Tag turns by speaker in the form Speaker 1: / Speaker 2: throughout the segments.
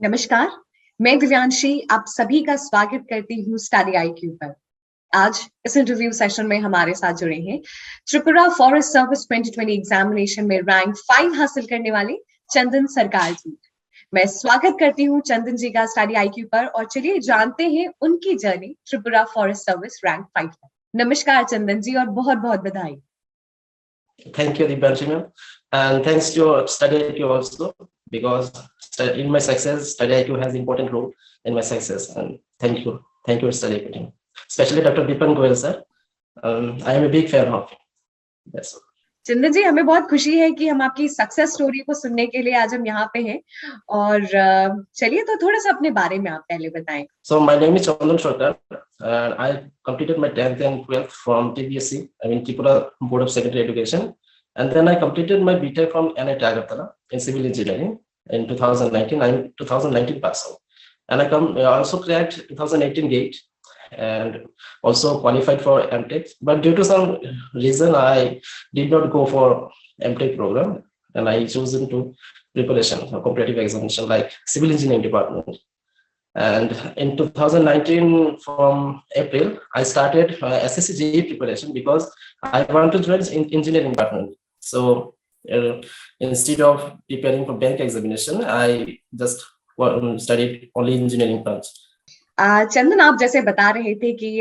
Speaker 1: नमस्कार, मैं दिव्यांशी आप सभी का स्वागत करती हूँ स्टडी आईक्यू पर। आज इस इंटरव्यू सेशन में हमारे साथ जुड़े हैं त्रिपुरा फॉरेस्ट सर्विस 2020 एग्जामिनेशन में रैंक 5 हासिल करने वाले चंदन सरकार जी। मैं स्वागत करती हूँ चंदन जी का स्टडी आईक्यू पर और चलिए जानते हैं उनकी journey Tripura forest service rank 5 पर। नमस्कार चंदन जी और बहुत बहुत बधाई।
Speaker 2: Thank you, Dipanshi ma'am, and thanks to StudyIQ also, because in my success, StudyIQ has important role in my success, and thank you StudyIQ team, especially Dr. Dipan Goyal sir. I am a big fan of him. That's all.
Speaker 1: चंदन जी, हमें बहुत खुशी है कि हम आपकी success story को सुनने के लिए आज हम यहाँ पे हैं और चलिए तो थोड़ा सा अपने बारे में आप पहले बताएं।
Speaker 2: So my name is Chandan Sarkar and I completed my 10th and 12th from TBSC, Tripura Board of Secondary Education, and then I completed my BTech from NIT Agartala in Civil Engineering in 2019. I'm 2019 pass out, and I also cracked 2018 GATE and also qualified for MTech, but due to some reason I did not go for MTech program and I chosen to preparation for competitive examination like civil engineering department. And in 2019 from April I started SSC JEE preparation because I want to join in engineering department. So instead of preparing for bank examination I just studied only engineering branch.
Speaker 1: चंदन, आप जैसे बता रहे थे कि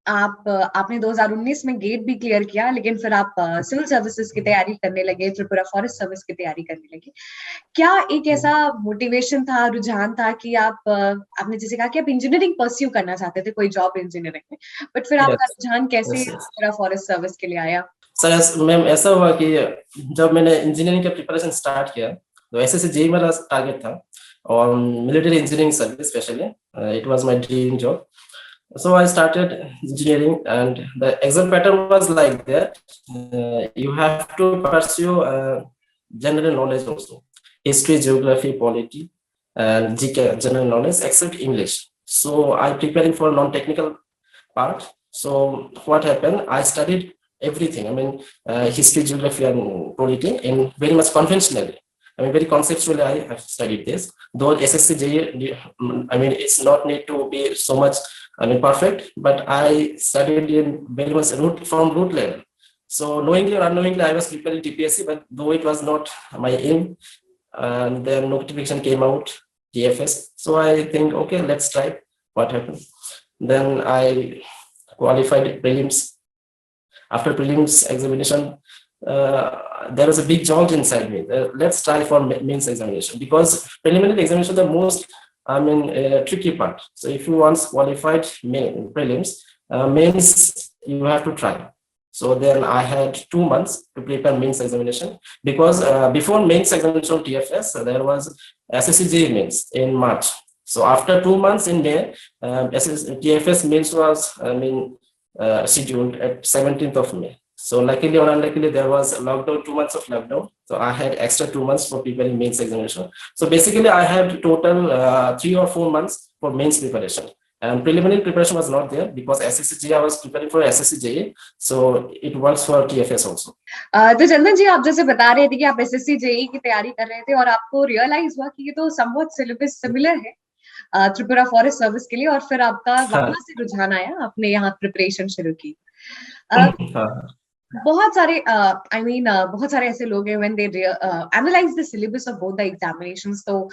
Speaker 1: आपने 2019 में gate भी clear किया, लेकिन फिर आप सिविल सर्विसेज की तैयारी करने लगे, त्रिपुरा फॉरेस्ट सर्विस की तैयारी करने लगे। क्या एक ऐसा मोटिवेशन था, रुझान था कि आपने जैसे कहा कि आप इंजीनियरिंग परस्यू करना चाहते थे, कोई जॉब इंजीनियरिंग में, बट फिर आपका रुझान कैसे त्रिपुरा फॉरेस्ट सर्विस के लिए आया?
Speaker 2: सर मैम, ऐसा हुआ कि जब मैंने इंजीनियरिंग का प्रिपरेशन स्टार्ट किया तो SSC JEE मेरा टारगेट था और military engineering service specially it was my dream job. So I started engineering and the exam pattern was like that. You have to pursue general knowledge also, history, geography, polity, and GK, general knowledge, except English. So I preparing for non-technical part. So what happened? I studied everything. History, geography, and polity in very much conventionally. Very conceptually I have studied this. Though SSC JEE, it's not need to be so much perfect, but I studied in very much from root level. So knowingly or unknowingly I was preparing TPSC, but though it was not my aim, and then notification came out, TFS. So I think, okay, let's try what happens. Then I qualified prelims. After prelims examination, there was a big jolt inside me. Let's try for mains examination, because preliminary examination is the most tricky part. So if you once qualified prelims, mains you have to try. So then I had 2 months to prepare mains examination, because before mains examination on TFS there was SSC JEE mains in March. So after 2 months in May, TFS mains was scheduled at 17th of May. So luckily or unluckily there was lockdown, 2 months of lockdown. So I had extra 2 months for preparing mains examination. So basically I had total 3 or 4 months for mains preparation. And preliminary preparation was not there because SSC JEE I was preparing for SSC JEE. So it works for TFS also.
Speaker 1: तो चंदन जी, आप जैसे बता रहे थे कि आप SSC JEE की तैयारी कर रहे थे और आपको रियलाइज हुआ कि ये तो समवत सिलेबस सिमिलर है त्रिपुरा फॉरेस्ट सर्विस के लिए, और फिर आपका वहां से रुझान आया, आपने यहाँ प्रिपरेशन शुरू की। बहुत सारे बहुत सारे ऐसे लोग हैं when they analyze the syllabus of both the examinations, तो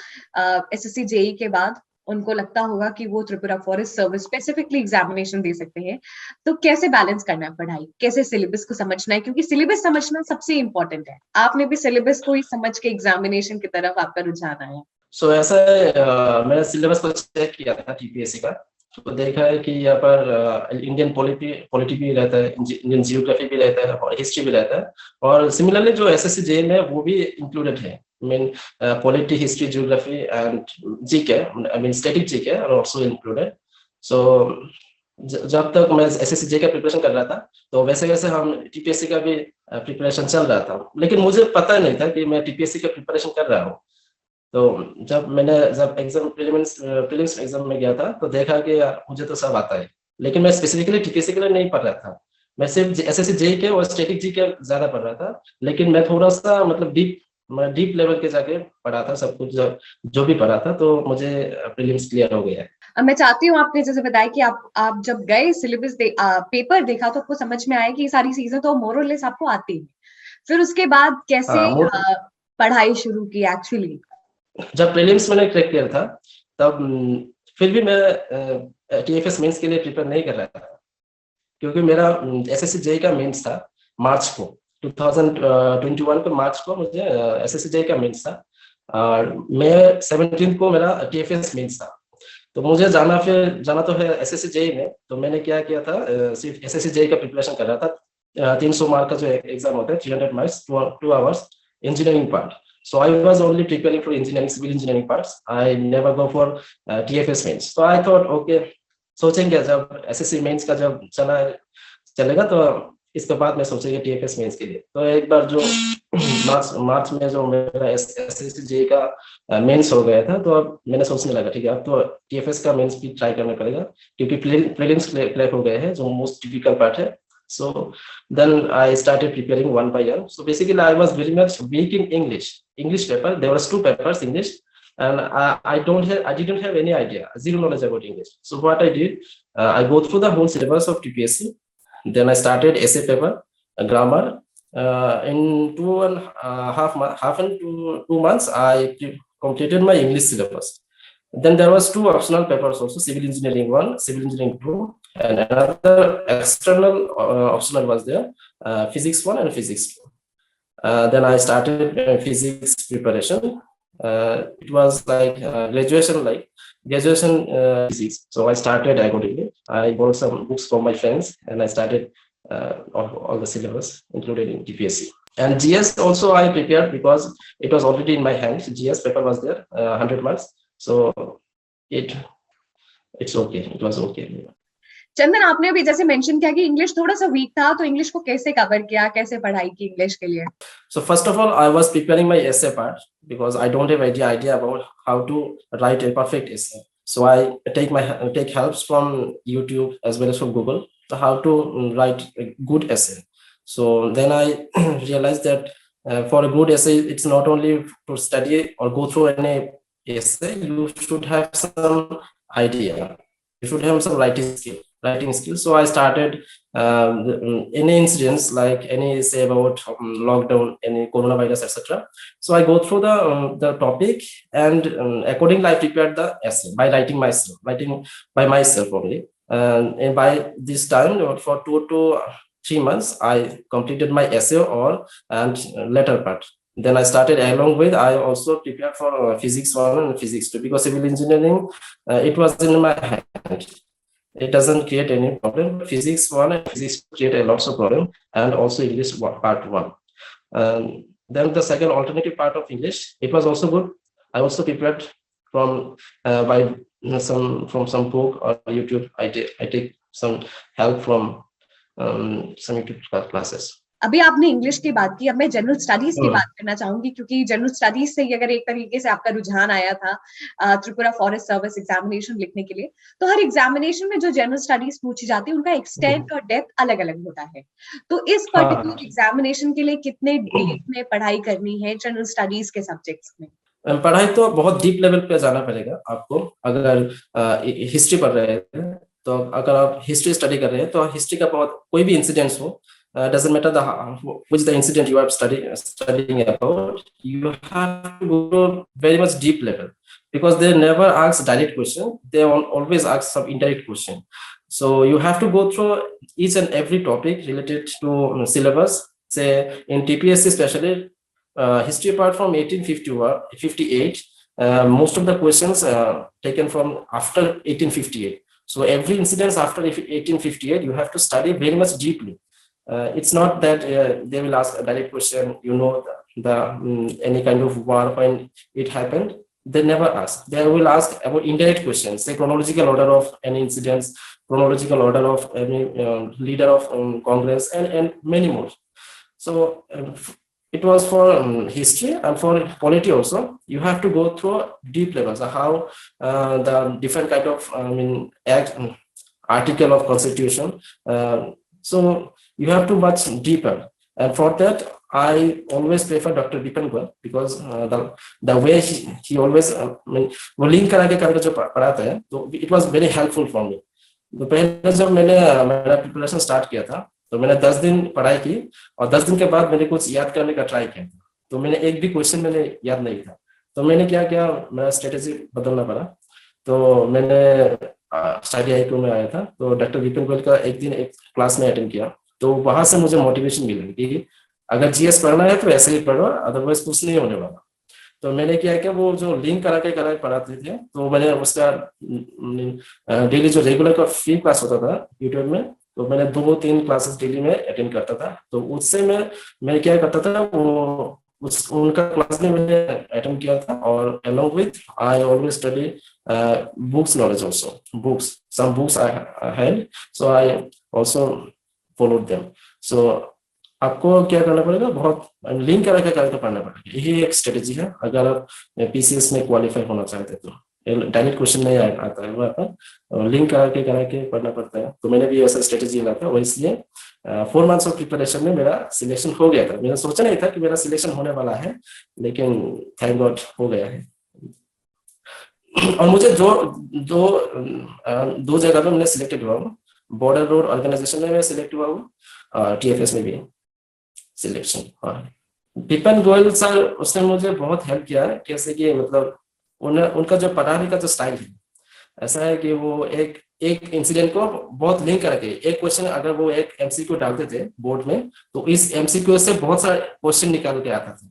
Speaker 1: SSC JEE के बाद उनको लगता होगा कि वो Tripura forest service specifically examination दे सकते हैं। तो कैसे बैलेंस करना है पढ़ाई, कैसे सिलेबस को समझना है, क्योंकि सिलेबस समझना सबसे इम्पोर्टेंट है। आपने भी सिलेबस को ही समझ के एग्जामिनेशन की तरफ आपका रुझान आया?
Speaker 2: So ऐसा है, मैंने सिलेबस को चेक किया था TPSC का, तो देखा है कि यहाँ पर इंडियन पॉलिटी भी रहता है, इंडियन जियोग्राफी भी रहता है और हिस्ट्री भी रहता है, और सिमिलरली जो SSC JEE में वो भी इंक्लूडेड है। Polity, history, geography and GK, static GK are also included. So जब तक मैं SSC JEE का प्रिपरेशन कर रहा था तो वैसे वैसे हम TPSC का भी प्रिपरेशन चल रहा था, लेकिन मुझे पता नहीं था कि मैं TPSC का प्रिपरेशन कर रहा हूँ। तो जब एग्जाम प्रीलिम्स एग्जाम में गया था तो देखा कि यार मुझे तो सब आता है, लेकिन मैं स्पेसिफिकली TPSC के लिए नहीं पढ़ रहा था। मैं सिर्फ SSC JEE के और स्टैटिक GK ज्यादा पढ़ रहा था, लेकिन मैं थोड़ा सा डीप मैं डीप लेवल के जाके पढ़ा था सब कुछ, जो भी पढ़ा था, तो मुझे प्रीलिम्स क्लियर हो गया है।
Speaker 1: अब मैं चाहती हूँ आपने जैसे बताया कि आप जब गए सिलेबस पेपर देखा तो आपको समझ में आया कि ये सारी चीजें तो मोर और लेस आपको आती है। फिर उसके बाद कैसे पढ़ाई शुरू की एक्चुअली?
Speaker 2: जब प्रीलिम्स मैंने क्रैक किया था तब फिर भी मैं टीएफएस मेंस के लिए प्रिपेयर नहीं कर रहा था, क्योंकि मेरा एसएससी जेई का मेंस था मार्च को, 2021 को मार्च को मुझे एसएससी जेई का मेंस था, और मैं 17 को मेरा टीएफएस मेंस था। तो मुझे जाना तो है एसएससी जेई में। तो मैंने क्या किया था, सिर्फ एसएससी जेई का प्रिपरेशन कर रहा था। 300 मार्क का जो एग्जाम होता है, 300 marks, 2 hours engineering part. So I was only preparing for engineering, civil engineering parts. I never go for TFS mains. So I thought, okay, सोचेंगे जब एसएससी मेंस का जब चलेगा तो इसके बाद मैं सोचेंगे टीएफएस मेंस के लिए। तो एक बार जो मार्च में जो मेरा एसएससी जे का मेंस हो गया था, तो अब मैंने सोचने लगा ठीक है अब तो टीएफएस का मेंस भी ट्राई करना पड़ेगा, क्योंकि प्रीलिम्स क्लियर हो गए हैं जो मोस्ट डिफिकल्ट पार्ट है। So then I started preparing one by one. So basically I was very much weak in English paper. There was 2 papers English, and I didn't have any idea, zero knowledge about English. So what I did, I go through the whole syllabus of UPSC. Then I started essay paper, grammar. In 2 months, I completed my English syllabus. Then there was 2 optional papers also, civil engineering 1, civil engineering 2, and another external optional was there, physics 1 and physics 2. Then I started physics preparation. It was like graduation physics. So I started accordingly. I bought some books from my friends, and I started all the syllabus included in UPSC. And GS also I prepared because it was already in my hand. GS paper was there, 100 marks. So it's okay. It was okay.
Speaker 1: चंदन, आपने अभी जैसे mention किया कि English थोड़ा सा week था, तो English को कैसे कवर किया, कैसे पढ़ाई की इंग्लिश के लिए?
Speaker 2: So first of all, I was preparing my essay part because I don't have any idea about how to write a perfect essay. So I take helps from YouTube as well as from Google, so how to write a good essay. So then I realized that for a good essay, it's not only to study or go through any essay, you should have some idea. You should have some writing skills. So I started any incidents, like any say about lockdown, any coronavirus, etc. So I go through the topic, and accordingly I prepared the essay by writing by myself only. And by this time, for 2 to 3 months, I completed my essay and later part. Then I started along with, I also prepared for physics 1 and physics 2, because civil engineering, it was in my hand. It doesn't create any problem. Physics 1 and physics 2 create a lots of problem, and also English part 1. Then the second alternative part of English, it was also good. I also prepared from some book or YouTube. I take some help from some YouTube classes.
Speaker 1: अभी आपने English की बात की, अब मैं general studies की बात करना चाहूंगी, क्योंकि जनरल स्टडीज से अगर एक तरीके से आपका रुझान आया था त्रिपुरा फॉरेस्ट सर्विस एग्जामिनेशन लिखने के लिए, तो हर एग्जामिनेशन में जो जनरल स्टडीज पूछी जाती है उनका एक्सटेंट और डेप्थ अलग अलग होता है। तो इस पर्टिकुलर एग्जामिनेशन के लिए कितने डीप में पढ़ाई करनी है जनरल स्टडीज के सब्जेक्ट्स में?
Speaker 2: पढ़ाई तो बहुत डीप लेवल पे जाना पड़ेगा आपको। अगर हिस्ट्री पढ़ रहे हैं, तो अगर आप हिस्ट्री स्टडी कर रहे हैं, तो हिस्ट्री का बहुत कोई भी इंसिडेंट्स हो, doesn't matter which the incident you are studying about, you have to go very much deep level, because they never ask direct question, they always ask some indirect question. So you have to go through each and every topic related to syllabus. Say in TPSC especially, history apart from 1858, most of the questions taken from after 1858. So every incident after 1858, you have to study very much deeply. It's not that they will ask a direct question, any kind of war when it happened. They never ask. They will ask about indirect questions, say chronological order of any incidents, chronological order of any leader of Congress, and many more. So it was for history, and for polity also. You have to go through deep levels, how the different kind of article of constitution. So you have to much deeper, and for that I always prefer Dr. Bipan Goel because the way he always वो link करा के करके जो पढ़ाता है तो it was very helpful for me. तो पहले जब मैंने मेरा प्रिपरेशन स्टार्ट किया था तो मैंने 10 दिन पढ़ाई की और 10 दिन के बाद मैंने कुछ याद करने का ट्राई किया था, तो मैंने एक भी क्वेश्चन मैंने याद नहीं था, तो मैंने क्या किया, मेरा स्ट्रेटेजी बदलना पड़ा। तो मैंने StudyIQ में आया था, तो डॉक्टर विपिन गोयल का एक दिन एक क्लास में अटेंड किया, तो वहां से मुझे मोटिवेशन मिला कि अगर जीएस पढ़ना है तो ऐसे ही पढ़ो, अदरवाइज कुछ नहीं होने वाला। तो मैंने क्या किया, वो जो लिंक करा के पढ़ाते थे, तो मैंने उसका डेली जो रेगुलर का फ्री क्लास होता था यूट्यूब में, तो मैंने 2-3 क्लासेस डेली में अटेंड करता था। तो उससे मैं क्या करता था, वो उनका क्लास में मैंने अटेंड किया था, और along with I always study books knowledge also, some books I had, so I also followed them. So आपको क्या करना पड़ेगा, बहुत लिंक करा के पढ़ना पड़ेगा, यही एक स्ट्रेटेजी है अगर आप पीसीएस में क्वालिफाई होना चाहते हैं। तो डायरेक्ट क्वेश्चन नहीं आता है, वो आपका लिंक करा के पढ़ना पड़ता है। तो मैंने भी ऐसा स्ट्रेटेजी लिया था, और इसलिए 4 मंथ्स ऑफ प्रिपरेशन में मेरा सिलेक्शन हो गया था। मैंने सोचा नहीं था कि मेरा सिलेक्शन होने वाला है, लेकिन थैंक गॉड हो गया है। और मुझे दो जगह पे मैंने सिलेक्टेड हुआ हूँ, बॉर्डर रोड ऑर्गेनाइजेशन में मैं सिलेक्ट हुआ हूँ, TFS में भी सिलेक्शन। हाँ, विपिन गोयल सर, उसने मुझे बहुत हेल्प किया है, कैसे कि मतलब उनका जो पढ़ाने का जो स्टाइल है ऐसा है कि वो एक इंसिडेंट को बहुत लिंक करके, एक क्वेश्चन अगर वो एक एमसीक्यू डालते थे बोर्ड में, तो इस एमसीक्यू से बहुत सारे क्वेश्चन निकाल के आता था।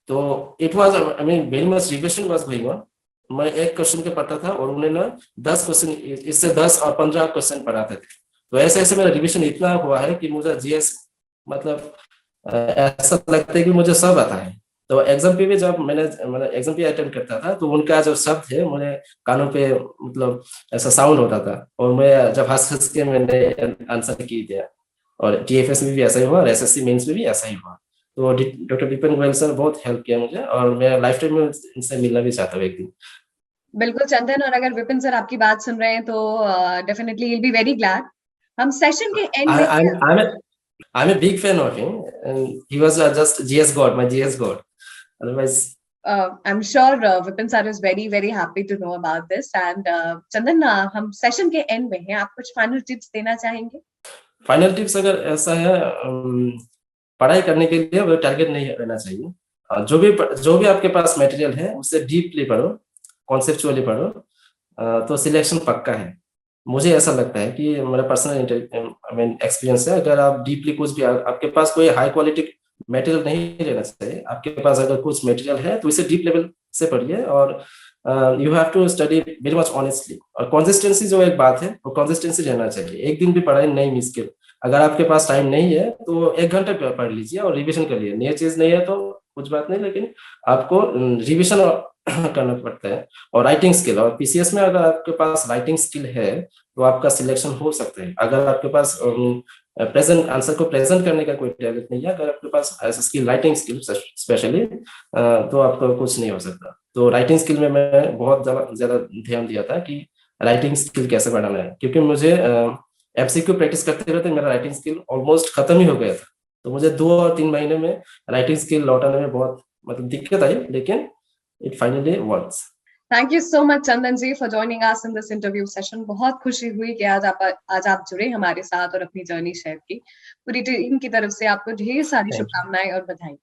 Speaker 2: तो it was, I mean, very much revision was going on. मैं एक क्वेश्चन के पढ़ता था और उन्हें ना 10 क्वेश्चन, इससे 10 और 15 क्वेश्चन पढ़ाते थे। तो ऐसे मेरा रिविजन इतना हुआ है कि मुझे जीएस मतलब ऐसा लगता है कि मुझे सब आता है। तो एग्जाम पे भी जब मैंने एग्जाम पे अटेंड करता था, तो उनका जो शब्द है मुझे कानों पे मतलब ऐसा साउंड होता था, और मैं जब हंस के मैंने आंसर की दिया। और टीएफएस में भी ऐसा ही हुआ, और एसएससी मेंस में भी ऐसा ही हुआ। तो डॉक्टर विपिन गोयल सर बहुत हेल्प किया मुझे, और मैं लाइफ टाइम में इनसे मिलना भी चाहता हूँ एक दिन।
Speaker 1: बिल्कुल चंदन, और अगर विपिन सर आपकी बात सुन रहे हैं तो definitely will be very glad. हम सेशन के एंड में
Speaker 2: I'm a big fan of him, and he was just GS God, my GS God. Otherwise,
Speaker 1: I'm sure Vipin sir is very very happy to know about this. And Chandan, हम session के and में हैं, आप कुछ final tips देना चाहेंगे?
Speaker 2: Final tips अगर ऐसा है, पढ़ाई करने के लिए वो टारगेट नहीं रहना चाहिए। जो भी आपके पास मटेरियल है उससे डीपली पढ़ो, कॉन्सेप्चुअली पढ़ो, तो सिलेक्शन पक्का है। मुझे ऐसा लगता है कि मेरा पर्सनल एक्सपीरियंस है, अगर आप डीपली कुछ भी, आपके पास कोई हाई क्वालिटी मटेरियल नहीं रहना चाहिए, आपके पास अगर कुछ मटेरियल है तो इसे डीप लेवल से पढ़िए, और you have to study very much honestly. और कंसिस्टेंसी जो एक बात है, वो कंसिस्टेंसी रहना चाहिए। एक दिन भी पढ़ाई नहीं मिस कर, अगर आपके पास टाइम नहीं है तो 1 घंटे पढ़ लीजिए और रिविजन कर लीजिए। नई चीज नहीं है तो कुछ बात नहीं, लेकिन आपको रिविजन करना पड़ता है। और राइटिंग स्किल, और पीसीएस में अगर आपके पास राइटिंग स्किल है तो आपका सिलेक्शन हो सकता है। अगर आपके पास प्रेजेंट आंसर को प्रेजेंट करने का कोई टैलेंट नहीं है, अगर आपके पास ऐसा स्किल, राइटिंग स्किल स्पेशली, तो आपको कुछ नहीं हो सकता। तो राइटिंग स्किल में मैं बहुत ज्यादा ध्यान दिया था कि राइटिंग स्किल कैसे बढ़ाना है, क्योंकि मुझे एमसीक्यू प्रैक्टिस करते रहते मेरा राइटिंग स्किल ऑलमोस्ट खत्म ही हो गया था। तो मुझे 2 और 3 महीने में राइटिंग स्किल लौटाने में बहुत मतलब दिक्कत आई, लेकिन it finally works.
Speaker 1: Thank you so much Chandan ji for joining us in this interview session. बहुत खुशी हुई कि आज आप जुड़े हमारे साथ और अपनी जर्नी शेयर की। पूरी टीम की तरफ से आपको ढेर सारी शुभकामनाएं और बधाई।